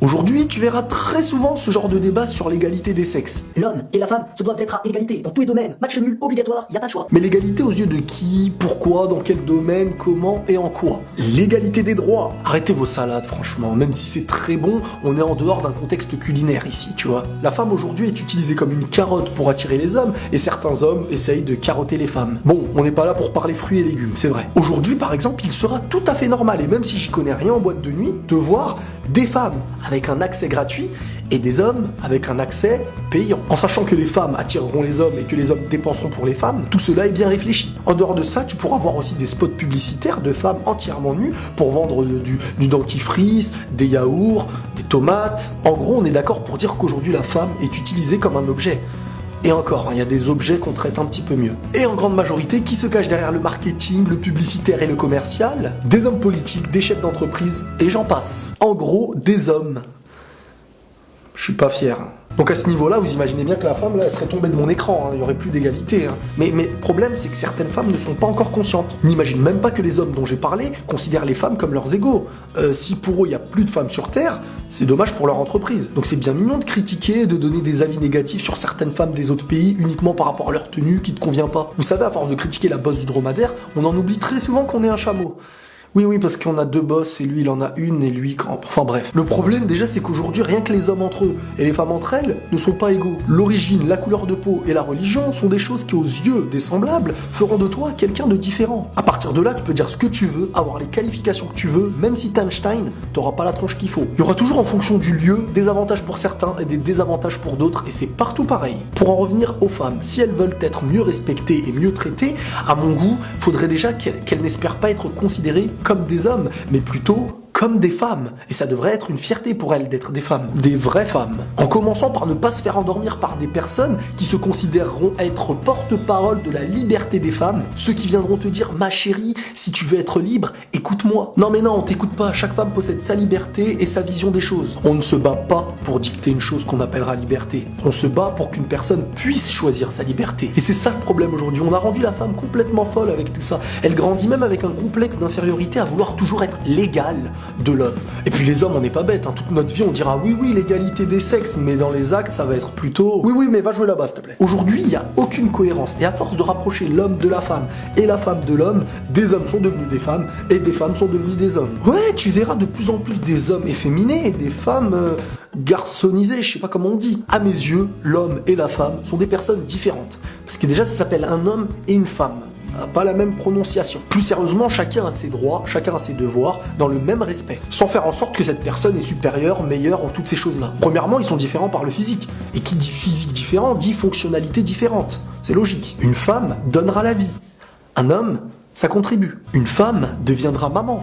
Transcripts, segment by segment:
Aujourd'hui, tu verras très souvent ce genre de débat sur l'égalité des sexes. L'homme et la femme se doivent être à égalité dans tous les domaines. Match nul, obligatoire, y a pas de choix. Mais l'égalité aux yeux de qui, pourquoi, dans quel domaine, comment et en quoi? L'égalité des droits. Arrêtez vos salades, franchement. Même si c'est très bon, on est en dehors d'un contexte culinaire ici, tu vois. La femme aujourd'hui est utilisée comme une carotte pour attirer les hommes, et certains hommes essayent de carotter les femmes. Bon, on n'est pas là pour parler fruits et légumes, c'est vrai. Aujourd'hui, par exemple, il sera tout à fait normal, et même si j'y connais rien en boîte de nuit, de voir des femmes avec un accès gratuit et des hommes avec un accès payant. En sachant que les femmes attireront les hommes et que les hommes dépenseront pour les femmes, tout cela est bien réfléchi. En dehors de ça, tu pourras voir aussi des spots publicitaires de femmes entièrement nues pour vendre du dentifrice, des yaourts, des tomates. En gros, on est d'accord pour dire qu'aujourd'hui la femme est utilisée comme un objet. Et encore, il y a des objets qu'on traite un petit peu mieux. Et en grande majorité, qui se cache derrière le marketing, le publicitaire et le commercial? Des hommes politiques, des chefs d'entreprise, et j'en passe. En gros, des hommes. Je suis pas fier. Donc à ce niveau-là, vous imaginez bien que la femme, là, elle serait tombée de mon écran, il n'y aurait plus d'égalité. Mais le problème, c'est que certaines femmes ne sont pas encore conscientes. N'imaginent même pas que les hommes dont j'ai parlé considèrent les femmes comme leurs égaux. Si pour eux, il n'y a plus de femmes sur Terre, c'est dommage pour leur entreprise. Donc c'est bien mignon de critiquer, de donner des avis négatifs sur certaines femmes des autres pays uniquement par rapport à leur tenue qui ne convient pas. Vous savez, à force de critiquer la bosse du dromadaire, on en oublie très souvent qu'on est un chameau. Oui, parce qu'on a deux bosses, et lui, il en a une, et lui, quand... Enfin bref. Le problème, déjà, c'est qu'aujourd'hui, rien que les hommes entre eux et les femmes entre elles ne sont pas égaux. L'origine, la couleur de peau et la religion sont des choses qui, aux yeux des semblables, feront de toi quelqu'un de différent. À partir de là, tu peux dire ce que tu veux, avoir les qualifications que tu veux, même si t'es Einstein, t'auras pas la tronche qu'il faut. Il y aura toujours, en fonction du lieu, des avantages pour certains et des désavantages pour d'autres, et c'est partout pareil. Pour en revenir aux femmes, si elles veulent être mieux respectées et mieux traitées, à mon goût, faudrait déjà qu'elles n'espèrent pas être considérées comme des hommes, mais plutôt comme des femmes. Et ça devrait être une fierté pour elles d'être des femmes, des vraies femmes. En commençant par ne pas se faire endormir par des personnes qui se considéreront être porte-parole de la liberté des femmes, ceux qui viendront te dire « Ma chérie, si tu veux être libre, écoute-moi ». Non mais non, on t'écoute pas, chaque femme possède sa liberté et sa vision des choses. On ne se bat pas pour dicter une chose qu'on appellera liberté. On se bat pour qu'une personne puisse choisir sa liberté. Et c'est ça le problème aujourd'hui, on a rendu la femme complètement folle avec tout ça. Elle grandit même avec un complexe d'infériorité à vouloir toujours être l'égale de l'homme. Et puis les hommes, on n'est pas bêtes, toute notre vie on dira oui, l'égalité des sexes, mais dans les actes ça va être plutôt oui, mais va jouer là-bas s'il te plaît. Aujourd'hui, il n'y a aucune cohérence, et à force de rapprocher l'homme de la femme et la femme de l'homme, des hommes sont devenus des femmes et des femmes sont devenues des hommes. Ouais, tu verras de plus en plus des hommes efféminés et des femmes garçonnisées, je sais pas comment on dit. À mes yeux, l'homme et la femme sont des personnes différentes. Parce que déjà ça s'appelle un homme et une femme. Ça n'a pas la même prononciation. Plus sérieusement, chacun a ses droits, chacun a ses devoirs, dans le même respect. Sans faire en sorte que cette personne est supérieure, meilleure en toutes ces choses-là. Premièrement, ils sont différents par le physique. Et qui dit physique différent, dit fonctionnalité différente. C'est logique. Une femme donnera la vie. Un homme, ça contribue. Une femme deviendra maman.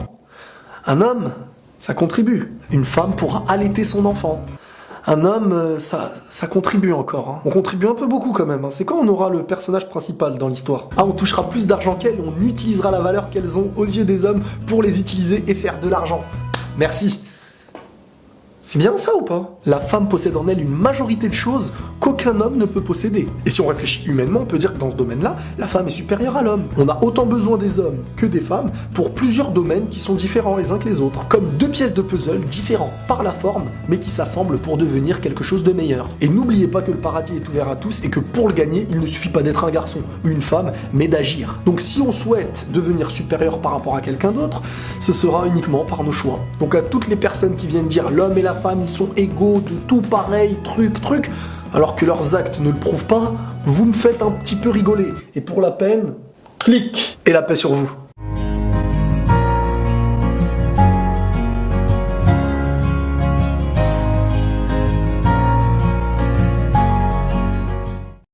Un homme, ça contribue. Une femme pourra allaiter son enfant. Un homme, ça contribue encore. On contribue un peu beaucoup quand même. C'est quand on aura le personnage principal dans l'histoire. On touchera plus d'argent qu'elles, on utilisera la valeur qu'elles ont aux yeux des hommes pour les utiliser et faire de l'argent. Merci. C'est bien ça ou pas? La femme possède en elle une majorité de choses qu'aucun homme ne peut posséder. Et si on réfléchit humainement, on peut dire que dans ce domaine-là, la femme est supérieure à l'homme. On a autant besoin des hommes que des femmes pour plusieurs domaines qui sont différents les uns que les autres. Comme deux pièces de puzzle différents par la forme, mais qui s'assemblent pour devenir quelque chose de meilleur. Et n'oubliez pas que le paradis est ouvert à tous et que pour le gagner, il ne suffit pas d'être un garçon ou une femme, mais d'agir. Donc si on souhaite devenir supérieur par rapport à quelqu'un d'autre, ce sera uniquement par nos choix. Donc à toutes les personnes qui viennent dire l'homme et la femme, ils sont égaux, de tout pareil, truc, alors que leurs actes ne le prouvent pas, vous me faites un petit peu rigoler. Et pour la peine, clic et la paix sur vous.